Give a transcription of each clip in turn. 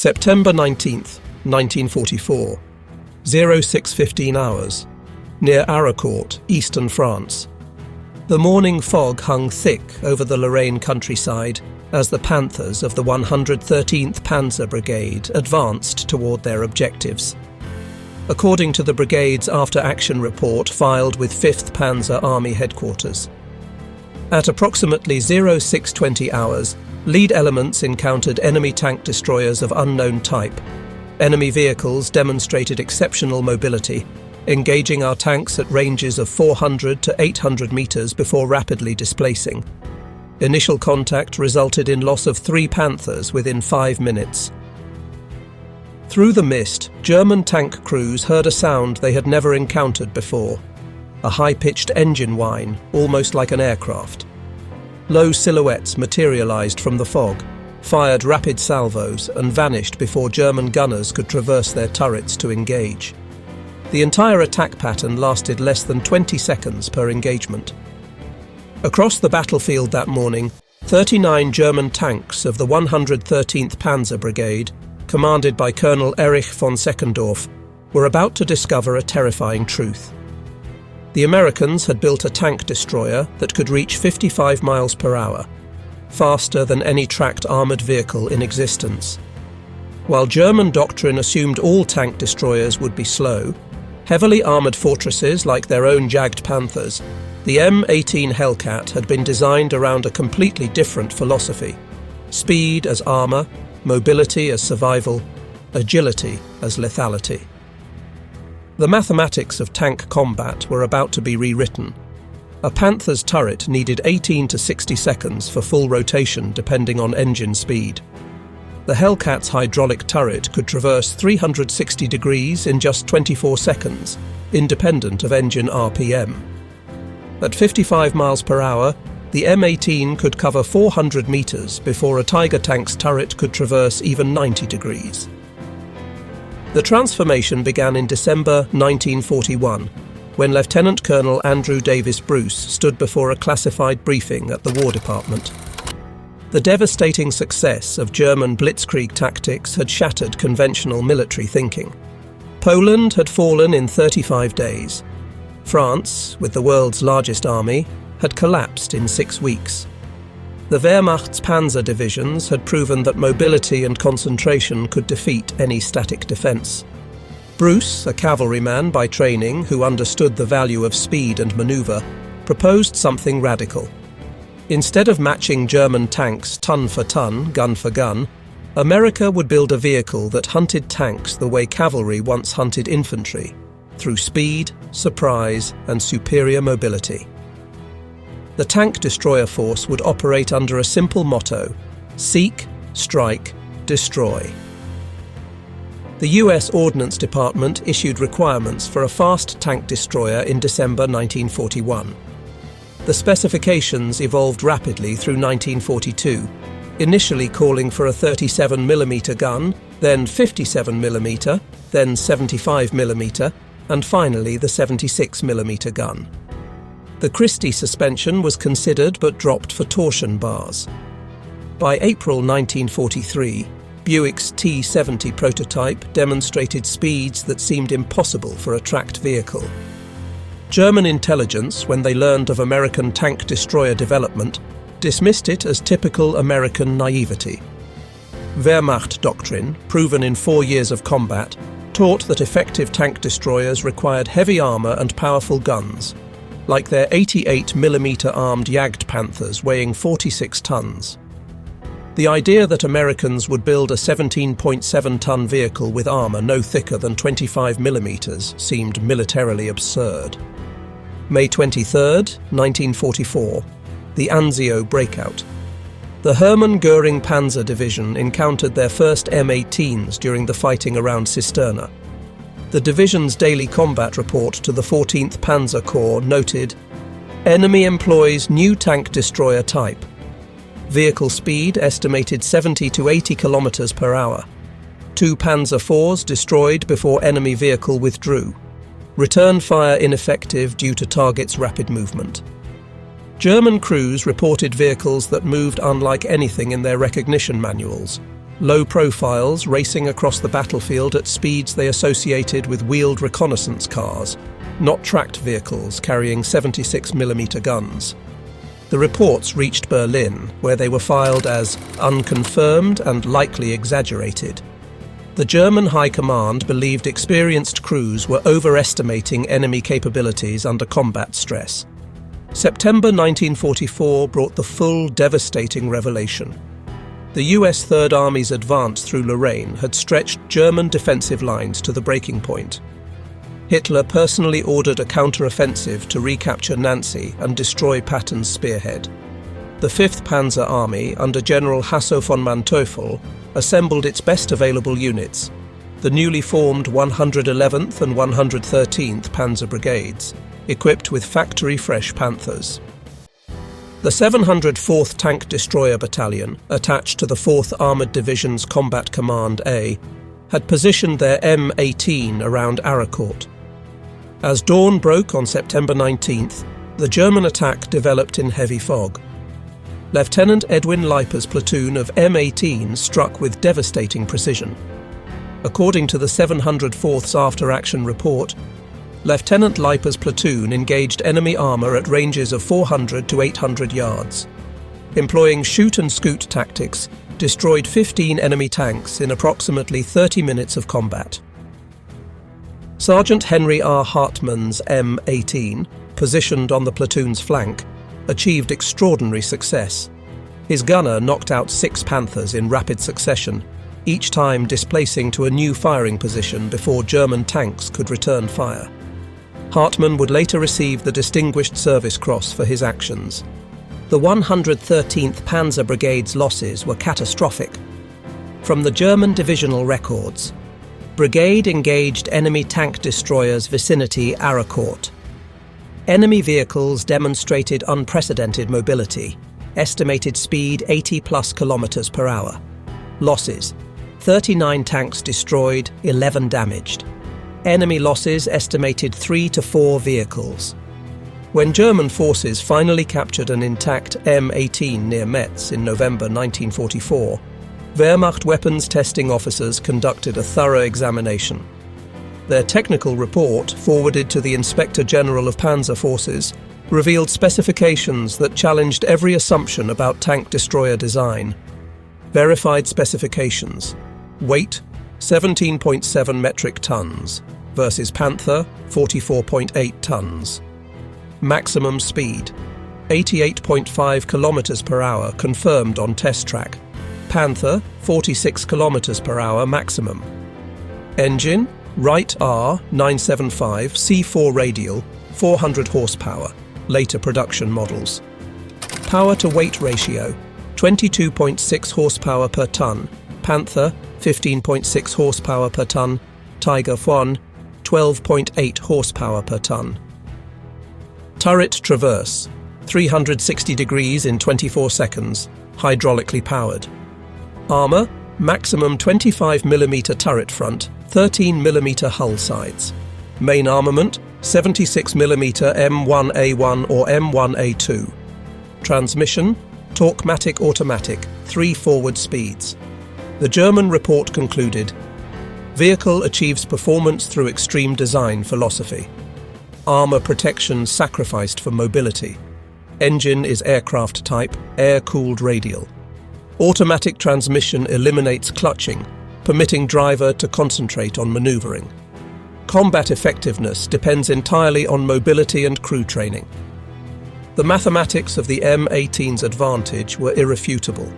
September 19th, 1944, 06:15 hours, near Aricourt, eastern France. The morning fog hung thick over the Lorraine countryside as the Panthers of the 113th Panzer Brigade advanced toward their objectives. According to the brigade's after-action report filed with 5th Panzer Army Headquarters. At approximately 06:20 hours, lead elements encountered enemy tank destroyers of unknown type. Enemy vehicles demonstrated exceptional mobility, engaging our tanks at ranges of 400 to 800 meters before rapidly displacing. Initial contact resulted in loss of 3 Panthers within 5 minutes. Through the mist, German tank crews heard a sound they had never encountered before. A high-pitched engine whine, almost like an aircraft. Low silhouettes materialized from the fog, fired rapid salvos and vanished before German gunners could traverse their turrets to engage. The entire attack pattern lasted less than 20 seconds per engagement. Across the battlefield that morning, 39 German tanks of the 113th Panzer Brigade, commanded by Colonel Erich von Seckendorf, were about to discover a terrifying truth. The Americans had built a tank destroyer that could reach 55 miles per hour, faster than any tracked armoured vehicle in existence. While German doctrine assumed all tank destroyers would be slow, heavily armoured fortresses like their own Jagd Panthers, the M18 Hellcat had been designed around a completely different philosophy: speed as armour, mobility as survival, agility as lethality. The mathematics of tank combat were about to be rewritten. A Panther's turret needed 18 to 60 seconds for full rotation depending on engine speed. The Hellcat's hydraulic turret could traverse 360 degrees in just 24 seconds, independent of engine RPM. At 55 miles per hour, the M18 could cover 400 meters before a Tiger tank's turret could traverse even 90 degrees. The transformation began in December 1941, when Lieutenant Colonel Andrew Davis Bruce stood before a classified briefing at the War Department. The devastating success of German blitzkrieg tactics had shattered conventional military thinking. Poland had fallen in 35 days. France, with the world's largest army, had collapsed in 6 weeks. The Wehrmacht's panzer divisions had proven that mobility and concentration could defeat any static defence. Bruce, a cavalryman by training who understood the value of speed and manoeuvre, proposed something radical. Instead of matching German tanks ton for ton, gun for gun, America would build a vehicle that hunted tanks the way cavalry once hunted infantry, through speed, surprise, and superior mobility. The tank destroyer force would operate under a simple motto: seek, strike, destroy. The US Ordnance Department issued requirements for a fast tank destroyer in December 1941. The specifications evolved rapidly through 1942, initially calling for a 37mm gun, then 57mm, then 75mm, and finally the 76mm gun. The Christie suspension was considered but dropped for torsion bars. By April 1943, Buick's T-70 prototype demonstrated speeds that seemed impossible for a tracked vehicle. German intelligence, when they learned of American tank destroyer development, dismissed it as typical American naivety. Wehrmacht doctrine, proven in 4 years of combat, taught that effective tank destroyers required heavy armour and powerful guns, like their 88mm armed Jagd Panthers weighing 46 tons. The idea that Americans would build a 17.7-ton vehicle with armour no thicker than 25mm seemed militarily absurd. May 23, 1944, the Anzio breakout. The Hermann Göring Panzer Division encountered their first M18s during the fighting around Cisterna. The division's daily combat report to the 14th Panzer Corps noted, "Enemy employs new tank destroyer type. Vehicle speed estimated 70 to 80 kilometers per hour. 2 Panzer IVs destroyed before enemy vehicle withdrew. Return fire ineffective due to target's rapid movement." German crews reported vehicles that moved unlike anything in their recognition manuals, low profiles racing across the battlefield at speeds they associated with wheeled reconnaissance cars, not tracked vehicles carrying 76mm guns. The reports reached Berlin, where they were filed as unconfirmed and likely exaggerated. The German High Command believed experienced crews were overestimating enemy capabilities under combat stress. September 1944 brought the full, devastating revelation. The US Third Army's advance through Lorraine had stretched German defensive lines to the breaking point. Hitler personally ordered a counter-offensive to recapture Nancy and destroy Patton's spearhead. The 5th Panzer Army, under General Hasso von Manteuffel, assembled its best available units, the newly formed 111th and 113th Panzer Brigades, equipped with factory-fresh Panthers. The 704th Tank Destroyer Battalion, attached to the 4th Armoured Division's Combat Command A, had positioned their M18 around Aracourt. As dawn broke on September 19th, the German attack developed in heavy fog. Lieutenant Edwin Leiper's platoon of M18 struck with devastating precision. According to the 704th's after-action report, Lieutenant Leiper's platoon engaged enemy armour at ranges of 400 to 800 yards. Employing shoot-and-scoot tactics, destroyed 15 enemy tanks in approximately 30 minutes of combat. Sergeant Henry R. Hartmann's M18, positioned on the platoon's flank, achieved extraordinary success. His gunner knocked out 6 Panthers in rapid succession, each time displacing to a new firing position before German tanks could return fire. Hartmann would later receive the Distinguished Service Cross for his actions. The 113th Panzer Brigade's losses were catastrophic. From the German divisional records, brigade engaged enemy tank destroyers vicinity Aracourt. Enemy vehicles demonstrated unprecedented mobility, estimated speed 80+ kilometers per hour. Losses: 39 tanks destroyed, 11 damaged. Enemy losses estimated 3 to 4 vehicles. When German forces finally captured an intact M18 near Metz in November 1944, Wehrmacht weapons testing officers conducted a thorough examination. Their technical report, forwarded to the Inspector General of Panzer Forces, revealed specifications that challenged every assumption about tank destroyer design. Verified specifications: weight 17.7 metric tons versus Panther 44.8 tons. Maximum speed 88.5 kilometers per hour confirmed on test track. Panther 46 kilometers per hour maximum. Engine Wright R975 C4 radial 400 horsepower, later production models. Power to weight ratio 22.6 horsepower per ton. Panther 15.6 horsepower per ton. Tiger 1 12.8 horsepower per ton. Turret traverse 360 degrees in 24 seconds, hydraulically powered. Armour maximum 25mm turret front, 13mm hull sides. Main armament 76mm M1A1 or M1A2. Transmission Torque-matic automatic, 3 forward speeds. The German report concluded, vehicle achieves performance through extreme design philosophy. Armour protection sacrificed for mobility. Engine is aircraft type, air-cooled radial. Automatic transmission eliminates clutching, permitting driver to concentrate on manoeuvring. Combat effectiveness depends entirely on mobility and crew training. The mathematics of the M18's advantage were irrefutable.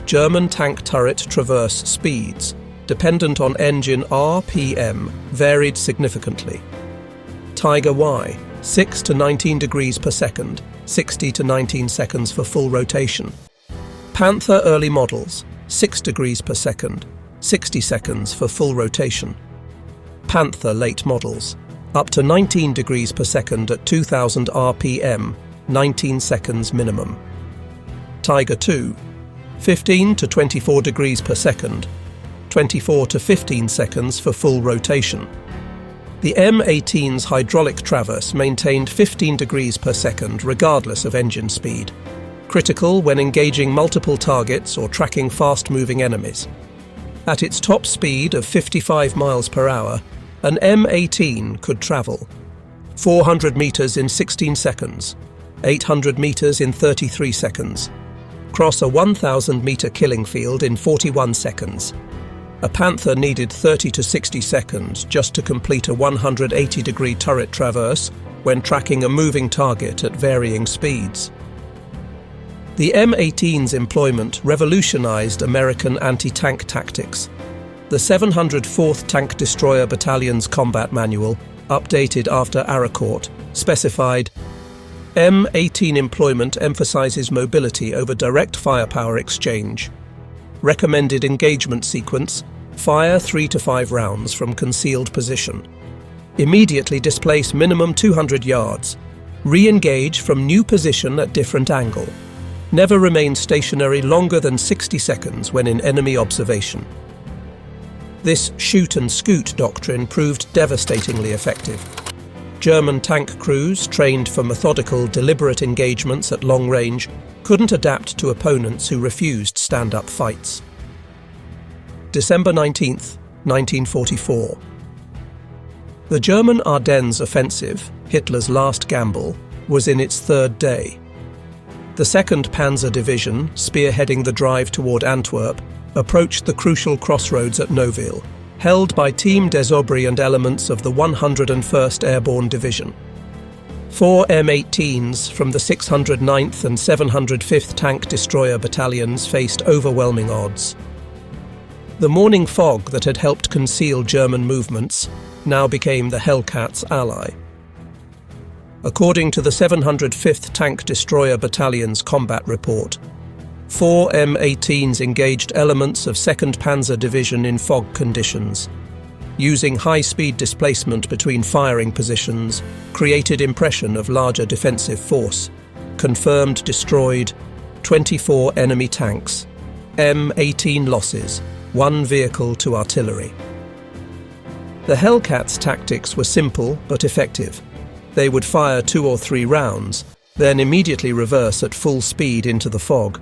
German tank turret traverse speeds, dependent on engine RPM, varied significantly. Tiger Y, 6 to 19 degrees per second, 60 to 19 seconds for full rotation. Panther early models, 6 degrees per second, 60 seconds for full rotation. Panther late models, up to 19 degrees per second at 2000 RPM, 19 seconds minimum. Tiger II, 15 to 24 degrees per second, 24 to 15 seconds for full rotation. The M18's hydraulic traverse maintained 15 degrees per second regardless of engine speed, critical when engaging multiple targets or tracking fast-moving enemies. At its top speed of 55 miles per hour, an M18 could travel 400 meters in 16 seconds, 800 meters in 33 seconds, cross a 1,000-meter killing field in 41 seconds. A Panther needed 30 to 60 seconds just to complete a 180-degree turret traverse when tracking a moving target at varying speeds. The M18's employment revolutionized American anti-tank tactics. The 704th Tank Destroyer Battalion's combat manual, updated after Aracourt, specified M18 employment emphasizes mobility over direct firepower exchange. Recommended engagement sequence: fire 3 to 5 rounds from concealed position. Immediately displace minimum 200 yards. Re-engage from new position at different angle. Never remain stationary longer than 60 seconds when in enemy observation. This shoot and scoot doctrine proved devastatingly effective. German tank crews, trained for methodical, deliberate engagements at long range, couldn't adapt to opponents who refused stand-up fights. December 19, 1944. The German Ardennes offensive, Hitler's last gamble, was in its third day. The 2nd Panzer Division, spearheading the drive toward Antwerp, approached the crucial crossroads at Neuville, held by Team des Aubry and elements of the 101st Airborne Division. 4 M18s from the 609th and 705th Tank Destroyer Battalions faced overwhelming odds. The morning fog that had helped conceal German movements now became the Hellcat's ally. According to the 705th Tank Destroyer Battalion's combat report, 4 M18s engaged elements of 2nd Panzer Division in fog conditions. Using high-speed displacement between firing positions, created impression of larger defensive force. Confirmed destroyed 24 enemy tanks. M18 losses, 1 vehicle to artillery. The Hellcat's tactics were simple but effective. They would fire 2 or 3 rounds, then immediately reverse at full speed into the fog.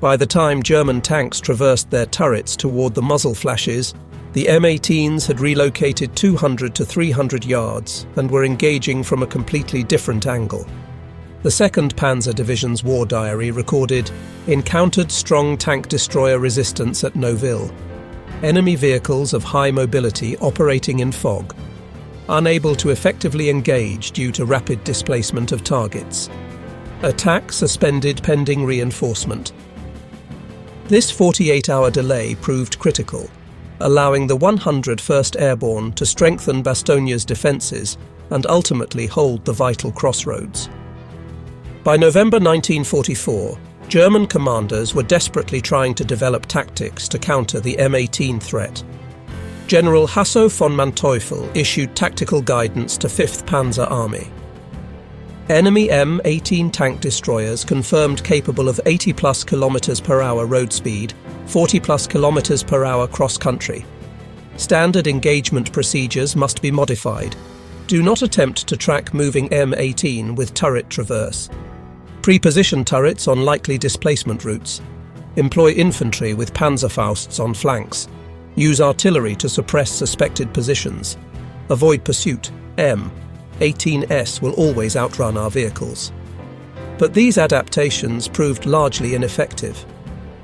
By the time German tanks traversed their turrets toward the muzzle flashes, the M18s had relocated 200 to 300 yards and were engaging from a completely different angle. The 2nd Panzer Division's war diary recorded, encountered strong tank destroyer resistance at Neuville. Enemy vehicles of high mobility operating in fog. Unable to effectively engage due to rapid displacement of targets. Attack suspended pending reinforcement. This 48-hour delay proved critical, allowing the 101st Airborne to strengthen Bastogna's defences and ultimately hold the vital crossroads. By November 1944, German commanders were desperately trying to develop tactics to counter the M18 threat. General Hasso von Manteuffel issued tactical guidance to 5th Panzer Army. Enemy M18 tank destroyers confirmed capable of 80+ km/h road speed, 40+ km/h cross-country. Standard engagement procedures must be modified. Do not attempt to track moving M18 with turret traverse. Pre-position turrets on likely displacement routes. Employ infantry with Panzerfausts on flanks. Use artillery to suppress suspected positions. Avoid pursuit. M18s will always outrun our vehicles. But these adaptations proved largely ineffective.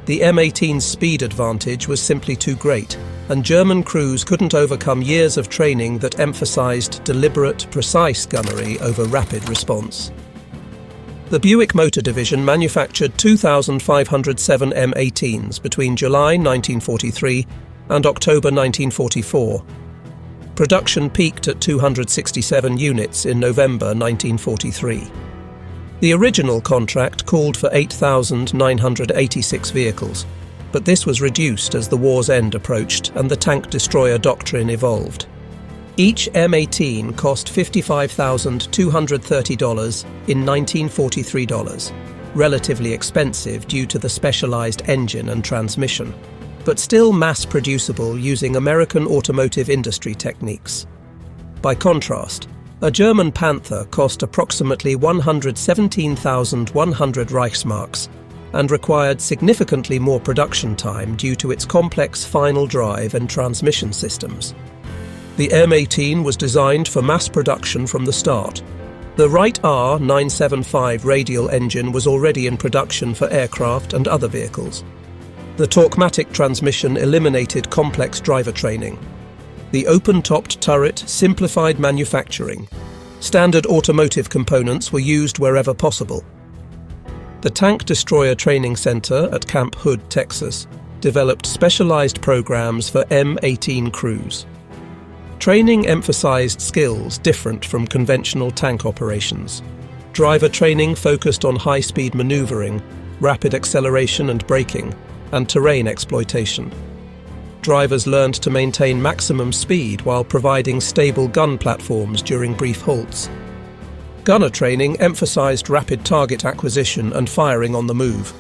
The M18's speed advantage was simply too great, and German crews couldn't overcome years of training that emphasized deliberate, precise gunnery over rapid response. The Buick Motor Division manufactured 2,507 M18s between July 1943 and October 1944. Production peaked at 267 units in November 1943. The original contract called for 8,986 vehicles, but this was reduced as the war's end approached and the tank destroyer doctrine evolved. Each M18 cost $55,230 in 1943 dollars, relatively expensive due to the specialized engine and transmission, but still mass-producible using American automotive industry techniques. By contrast, a German Panther cost approximately 117,100 Reichsmarks, and required significantly more production time due to its complex final drive and transmission systems. The M18 was designed for mass production from the start. The Wright R975 radial engine was already in production for aircraft and other vehicles. The Torquematic transmission eliminated complex driver training. The open-topped turret simplified manufacturing. Standard automotive components were used wherever possible. The Tank Destroyer Training Center at Camp Hood, Texas, developed specialized programs for M18 crews. Training emphasized skills different from conventional tank operations. Driver training focused on high-speed maneuvering, rapid acceleration and braking, and terrain exploitation. Drivers learned to maintain maximum speed while providing stable gun platforms during brief halts. Gunner training emphasized rapid target acquisition and firing on the move.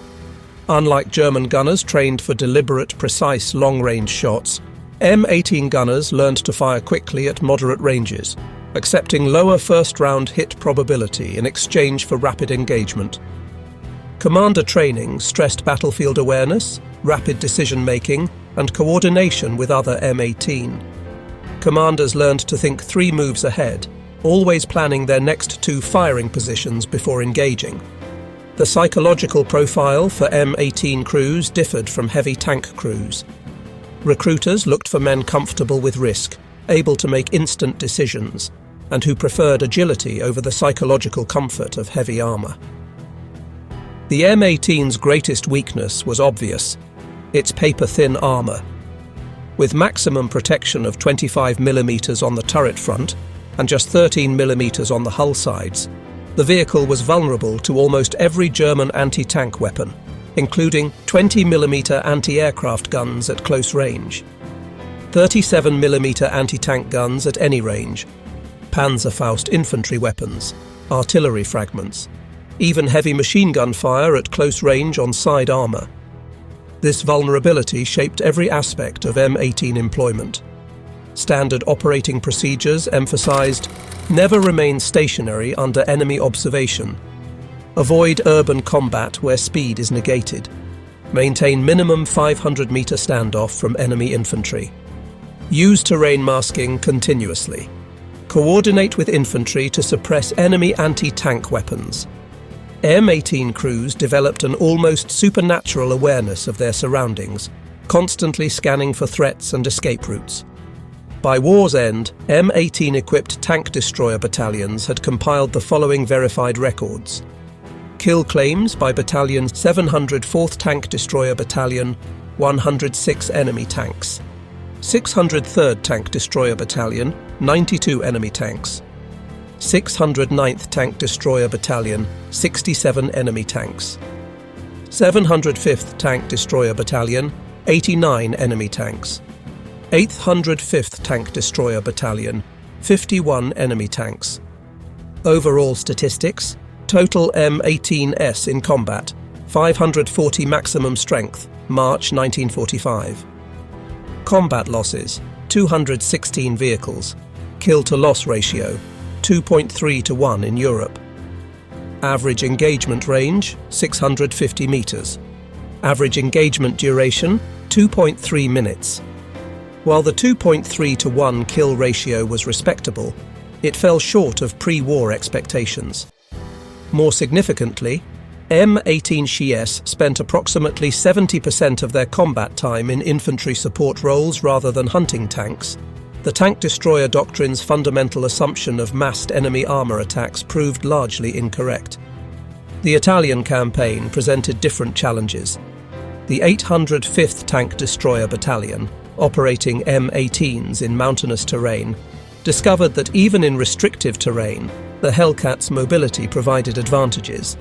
Unlike German gunners trained for deliberate, precise long-range shots, M18 gunners learned to fire quickly at moderate ranges, accepting lower first-round hit probability in exchange for rapid engagement. Commander training stressed battlefield awareness, rapid decision-making, and coordination with other M18. Commanders learned to think 3 moves ahead, always planning their next 2 firing positions before engaging. The psychological profile for M18 crews differed from heavy tank crews. Recruiters looked for men comfortable with risk, able to make instant decisions, and who preferred agility over the psychological comfort of heavy armor. The M18's greatest weakness was obvious: its paper-thin armor. With maximum protection of 25 mm on the turret front and just 13 mm on the hull sides, the vehicle was vulnerable to almost every German anti-tank weapon, including 20 mm anti-aircraft guns at close range, 37 mm anti-tank guns at any range, Panzerfaust infantry weapons, artillery fragments, even heavy machine gun fire at close range on side armor. This vulnerability shaped every aspect of M18 employment. Standard operating procedures emphasized: never remain stationary under enemy observation. Avoid urban combat where speed is negated. Maintain minimum 500-meter standoff from enemy infantry. Use terrain masking continuously. Coordinate with infantry to suppress enemy anti-tank weapons. M18 crews developed an almost supernatural awareness of their surroundings, constantly scanning for threats and escape routes. By war's end, M18-equipped tank destroyer battalions had compiled the following verified records: kill claims by Battalion 704th Tank Destroyer Battalion, 106 enemy tanks; 603rd Tank Destroyer Battalion, 92 enemy tanks; 609th Tank Destroyer Battalion, 67 enemy tanks; 705th Tank Destroyer Battalion, 89 enemy tanks; 805th Tank Destroyer Battalion, 51 enemy tanks. Overall statistics: total M18s in combat, 540 maximum strength, March 1945. Combat losses: 216 vehicles. Kill-to-loss ratio: 2.3 to 1 in Europe. Average engagement range: 650 meters. Average engagement duration: 2.3 minutes. While the 2.3 to 1 kill ratio was respectable, it fell short of pre-war expectations. More significantly, M18s spent approximately 70% of their combat time in infantry support roles rather than hunting tanks. The tank destroyer doctrine's fundamental assumption of massed enemy armor attacks proved largely incorrect. The Italian campaign presented different challenges. The 805th Tank Destroyer Battalion, operating M18s in mountainous terrain, discovered that even in restrictive terrain, the Hellcat's mobility provided advantages.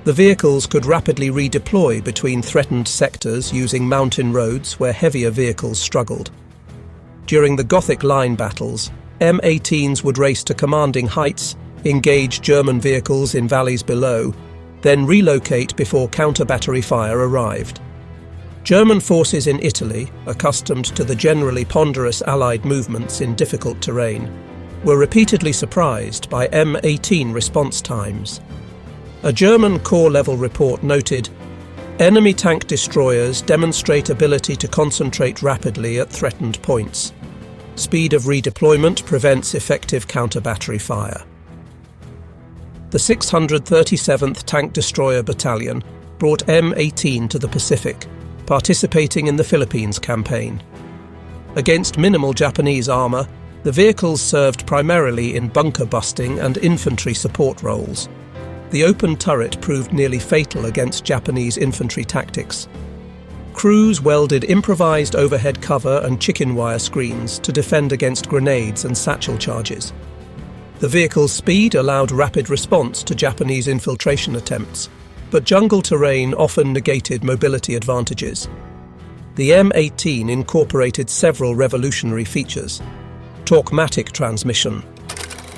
The vehicles could rapidly redeploy between threatened sectors using mountain roads where heavier vehicles struggled. During the Gothic line battles, M18s would race to commanding heights, engage German vehicles in valleys below, then relocate before counter-battery fire arrived. German forces in Italy, accustomed to the generally ponderous Allied movements in difficult terrain, were repeatedly surprised by M18 response times. A German corps-level report noted, Enemy tank destroyers demonstrate ability to concentrate rapidly at threatened points. Speed of redeployment prevents effective counter-battery fire. The 637th Tank Destroyer Battalion brought M18 to the Pacific, participating in the Philippines campaign. Against minimal Japanese armour, the vehicles served primarily in bunker busting and infantry support roles. The open turret proved nearly fatal against Japanese infantry tactics. Crews welded improvised overhead cover and chicken wire screens to defend against grenades and satchel charges. The vehicle's speed allowed rapid response to Japanese infiltration attempts, but jungle terrain often negated mobility advantages. The M18 incorporated several revolutionary features. Torque-matic transmission.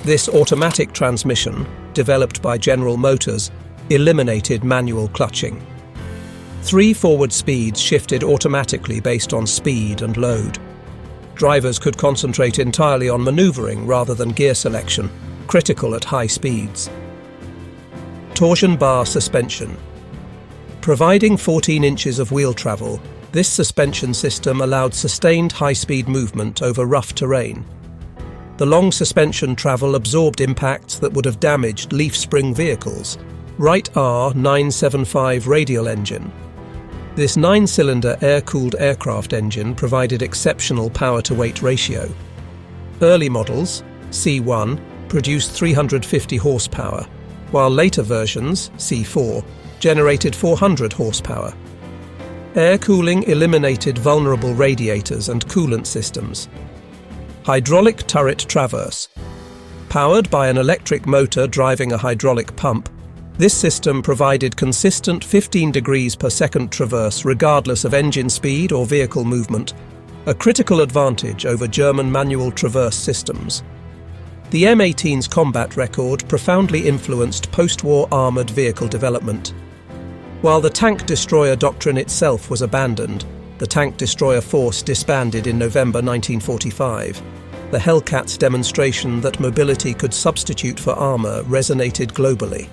This automatic transmission, developed by General Motors, eliminated manual clutching. 3 forward speeds shifted automatically based on speed and load. Drivers could concentrate entirely on maneuvering rather than gear selection, critical at high speeds. Torsion bar suspension. Providing 14 inches of wheel travel, this suspension system allowed sustained high-speed movement over rough terrain. The long suspension travel absorbed impacts that would have damaged leaf spring vehicles. Wright R975 radial engine. This 9-cylinder air-cooled aircraft engine provided exceptional power-to-weight ratio. Early models, C1, produced 350 horsepower, while later versions, C4, generated 400 horsepower. Air cooling eliminated vulnerable radiators and coolant systems. Hydraulic turret traverse. Powered by an electric motor driving a hydraulic pump, this system provided consistent 15 degrees per second traverse regardless of engine speed or vehicle movement, a critical advantage over German manual traverse systems. The M18's combat record profoundly influenced post-war armoured vehicle development. While the tank destroyer doctrine itself was abandoned, the tank destroyer force disbanded in November 1945. The Hellcat's demonstration that mobility could substitute for armour resonated globally.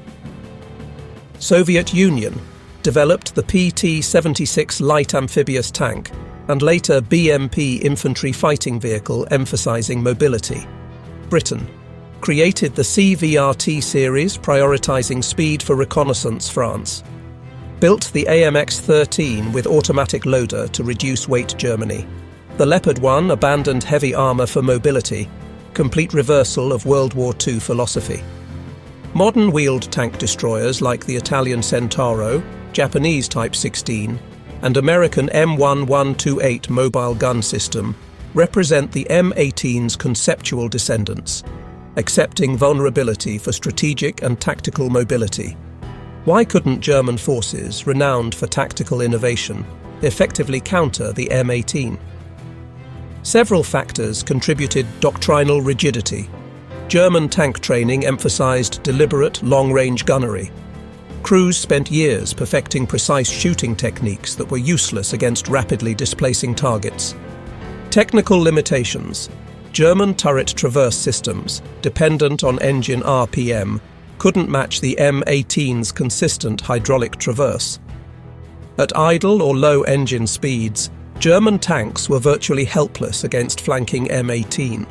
Soviet Union developed the PT-76 light amphibious tank and later BMP infantry fighting vehicle emphasising mobility. Britain created the CVRT series prioritising speed for reconnaissance. France built the AMX-13 with automatic loader to reduce weight. Germany. The Leopard 1 abandoned heavy armour for mobility, complete reversal of World War II philosophy. Modern wheeled tank destroyers like the Italian Centauro, Japanese Type 16, and American M1128 mobile gun system represent the M18's conceptual descendants, accepting vulnerability for strategic and tactical mobility. Why couldn't German forces, renowned for tactical innovation, effectively counter the M18? Several factors contributed: doctrinal rigidity. German tank training emphasized deliberate, long-range gunnery. Crews spent years perfecting precise shooting techniques that were useless against rapidly displacing targets. Technical limitations. German turret traverse systems, dependent on engine RPM, couldn't match the M18's consistent hydraulic traverse. At idle or low engine speeds, German tanks were virtually helpless against flanking M18.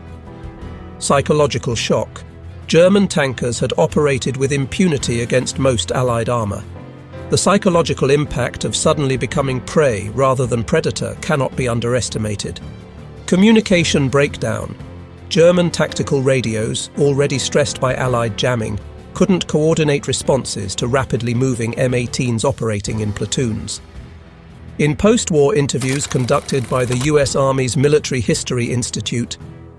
Psychological shock. German tankers had operated with impunity against most Allied armour. The psychological impact of suddenly becoming prey rather than predator cannot be underestimated. Communication breakdown. German tactical radios, already stressed by Allied jamming, couldn't coordinate responses to rapidly moving M18s operating in platoons. In post-war interviews conducted by the US Army's Military History Institute,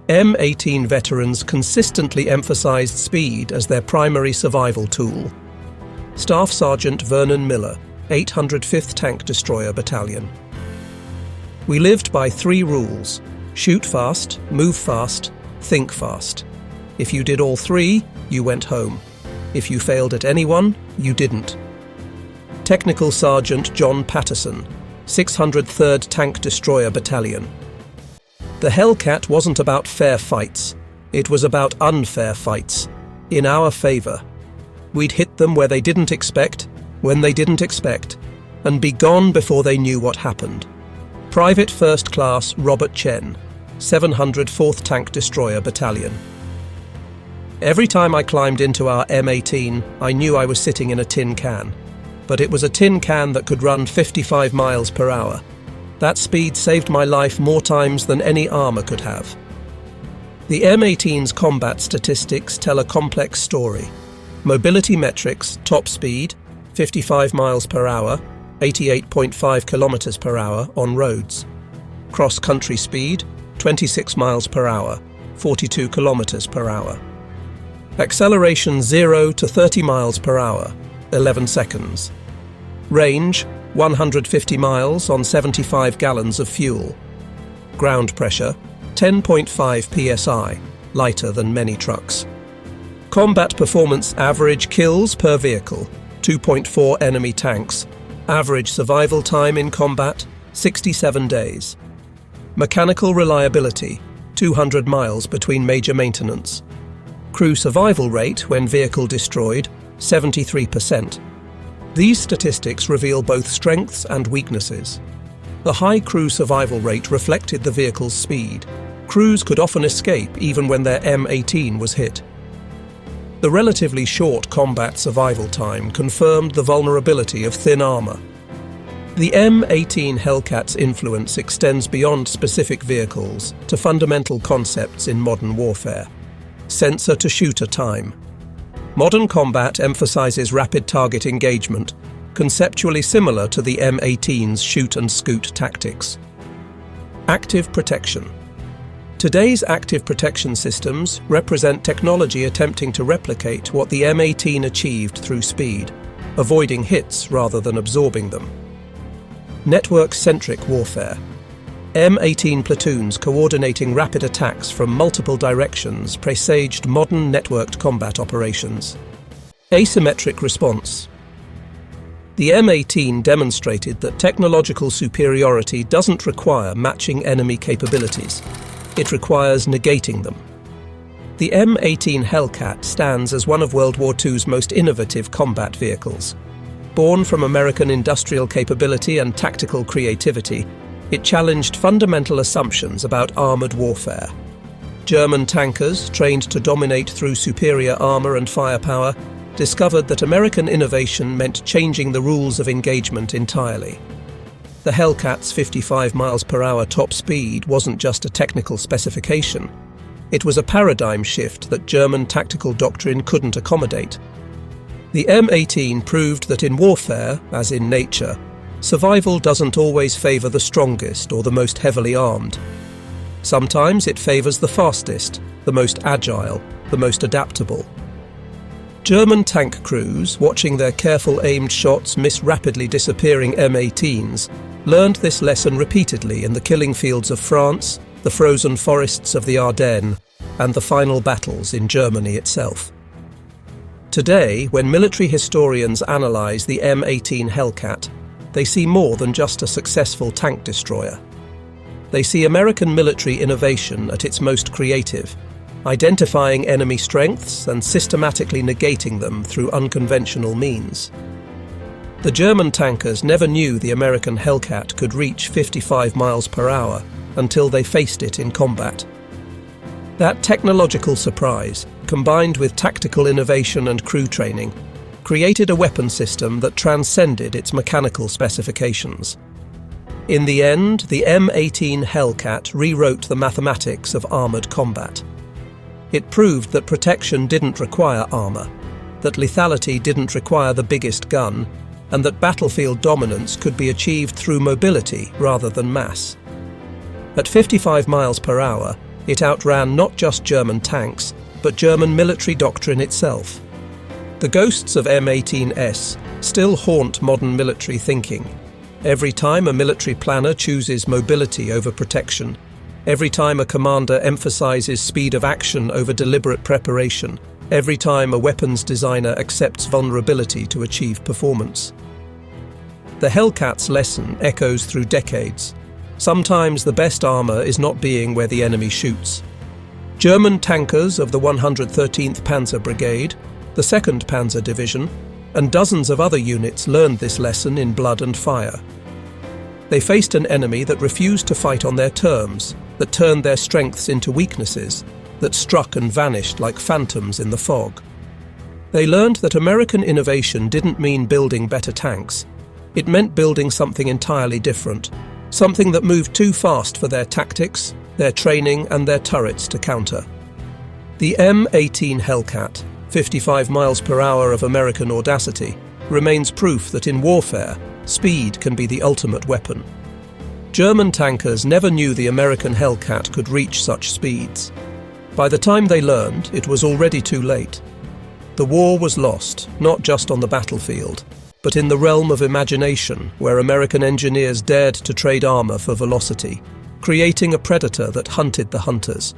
M18 veterans consistently emphasized speed as their primary survival tool. Staff Sergeant Vernon Miller, 805th Tank Destroyer Battalion. We lived by 3 rules: shoot fast, move fast, think fast. If you did all 3, you went home. If you failed at any one, you didn't. Technical Sergeant John Patterson, 603rd Tank Destroyer Battalion. The Hellcat wasn't about fair fights. It was about unfair fights, in our favour. We'd hit them where they didn't expect, when they didn't expect, and be gone before they knew what happened. Private First Class Robert Chen, 704th Tank Destroyer Battalion. Every time I climbed into our M18, I knew I was sitting in a tin can. But it was a tin can that could run 55 miles per hour. That speed saved my life more times than any armour could have. The M18's combat statistics tell a complex story. Mobility metrics: top speed, 55 miles per hour, 88.5 kilometers per hour on roads. Cross-country speed, 26 miles per hour, 42 kilometers per hour. Acceleration 0 to 30 miles per hour, 11 seconds. Range, 150 miles on 75 gallons of fuel. Ground pressure, 10.5 psi, lighter than many trucks. Combat performance: average kills per vehicle, 2.4 enemy tanks. Average survival time in combat, 67 days. Mechanical reliability, 200 miles between major maintenance. Crew survival rate when vehicle destroyed, 73%. These statistics reveal both strengths and weaknesses. The high crew survival rate reflected the vehicle's speed. Crews could often escape even when their M18 was hit. The relatively short combat survival time confirmed the vulnerability of thin armour. The M18 Hellcat's influence extends beyond specific vehicles to fundamental concepts in modern warfare. Sensor-to-shooter time. Modern combat emphasises rapid target engagement, conceptually similar to the M18's shoot-and-scoot tactics. Active protection. Today's active protection systems represent technology attempting to replicate what the M18 achieved through speed, avoiding hits rather than absorbing them. Network-centric warfare. M18 platoons coordinating rapid attacks from multiple directions presaged modern networked combat operations. Asymmetric response. The M18 demonstrated that technological superiority doesn't require matching enemy capabilities. It requires negating them. The M18 Hellcat stands as one of World War II's most innovative combat vehicles. Born from American industrial capability and tactical creativity, it challenged fundamental assumptions about armoured warfare. German tankers, trained to dominate through superior armour and firepower, discovered that American innovation meant changing the rules of engagement entirely. The Hellcat's 55 miles per hour top speed wasn't just a technical specification. It was a paradigm shift that German tactical doctrine couldn't accommodate. The M18 proved that in warfare, as in nature, survival doesn't always favour the strongest or the most heavily armed. Sometimes it favours the fastest, the most agile, the most adaptable. German tank crews, watching their careful aimed shots miss rapidly disappearing M18s, learned this lesson repeatedly in the killing fields of France, the frozen forests of the Ardennes, and the final battles in Germany itself. Today, when military historians analyse the M18 Hellcat, they see more than just a successful tank destroyer. They see American military innovation at its most creative, identifying enemy strengths and systematically negating them through unconventional means. The German tankers never knew the American Hellcat could reach 55 miles per hour until they faced it in combat. That technological surprise, combined with tactical innovation and crew training, created a weapon system that transcended its mechanical specifications. In the end, the M18 Hellcat rewrote the mathematics of armoured combat. It proved that protection didn't require armour, that lethality didn't require the biggest gun, and that battlefield dominance could be achieved through mobility rather than mass. At 55 miles per hour, it outran not just German tanks, but German military doctrine itself. The ghosts of M18s still haunt modern military thinking. Every time a military planner chooses mobility over protection, every time a commander emphasizes speed of action over deliberate preparation, every time a weapons designer accepts vulnerability to achieve performance. The Hellcat's lesson echoes through decades. Sometimes the best armour is not being where the enemy shoots. German tankers of the 113th Panzer Brigade, the 2nd Panzer Division, and dozens of other units learned this lesson in blood and fire. They faced an enemy that refused to fight on their terms, that turned their strengths into weaknesses, that struck and vanished like phantoms in the fog. They learned that American innovation didn't mean building better tanks. It meant building something entirely different, something that moved too fast for their tactics, their training, and their turrets to counter. The M18 Hellcat, 55 miles per hour of American audacity, remains proof that in warfare, speed can be the ultimate weapon. German tankers never knew the American Hellcat could reach such speeds. By the time they learned, it was already too late. The war was lost, not just on the battlefield, but in the realm of imagination, where American engineers dared to trade armor for velocity, creating a predator that hunted the hunters.